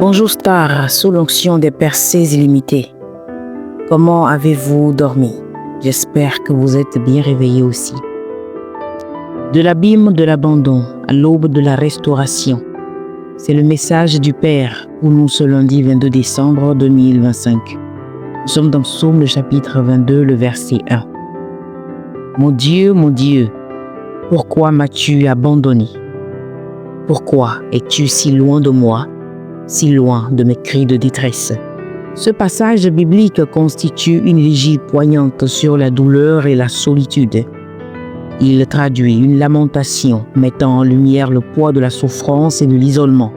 Bonjour Star, sous l'onction des percées illimitées. Comment avez-vous dormi? J'espère que vous êtes bien réveillés aussi. De l'abîme de l'abandon à l'aube de la restauration. C'est le message du Père pour nous ce lundi 22 décembre 2025. Nous sommes dans Psaume le chapitre 22, le verset 1. Mon Dieu, pourquoi m'as-tu abandonné? Pourquoi es-tu si loin de moi, si loin de mes cris de détresse? Ce passage biblique constitue une vigie poignante sur la douleur et la solitude. Il traduit une lamentation mettant en lumière le poids de la souffrance et de l'isolement.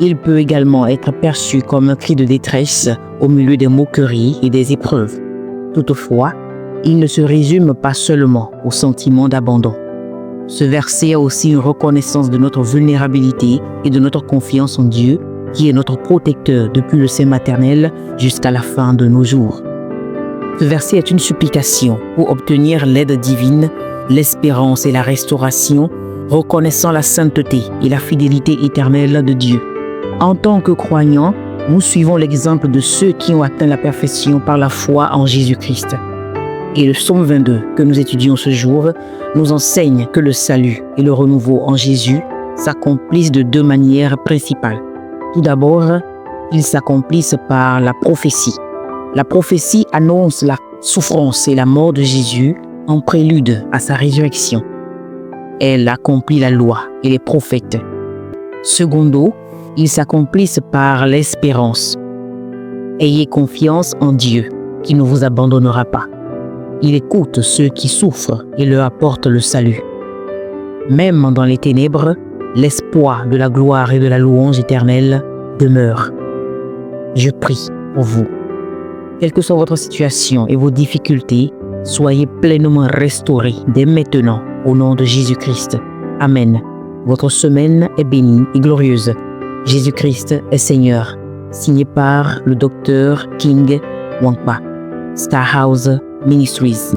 Il peut également être perçu comme un cri de détresse au milieu des moqueries et des épreuves. Toutefois, il ne se résume pas seulement au sentiment d'abandon. Ce verset a aussi une reconnaissance de notre vulnérabilité et de notre confiance en Dieu, qui est notre protecteur depuis le sein maternel jusqu'à la fin de nos jours. Ce verset est une supplication pour obtenir l'aide divine, l'espérance et la restauration, reconnaissant la sainteté et la fidélité éternelle de Dieu. En tant que croyants, nous suivons l'exemple de ceux qui ont atteint la perfection par la foi en Jésus-Christ. Et le psaume 22 que nous étudions ce jour nous enseigne que le salut et le renouveau en Jésus s'accomplissent de deux manières principales. Tout d'abord, ils s'accomplissent par la prophétie. La prophétie annonce la souffrance et la mort de Jésus en prélude à sa résurrection. Elle accomplit la loi et les prophètes. Secondo, ils s'accomplissent par l'espérance. Ayez confiance en Dieu, qui ne vous abandonnera pas. Il écoute ceux qui souffrent et leur apporte le salut. Même dans les ténèbres, l'espoir de la gloire et de la louange éternelle demeure. Je prie pour vous. Quelle que soit votre situation et vos difficultés, soyez pleinement restaurés dès maintenant au nom de Jésus-Christ. Amen. Votre semaine est bénie et glorieuse. Jésus-Christ est Seigneur. Signé par le Dr King Wangpa. Star House Ministries.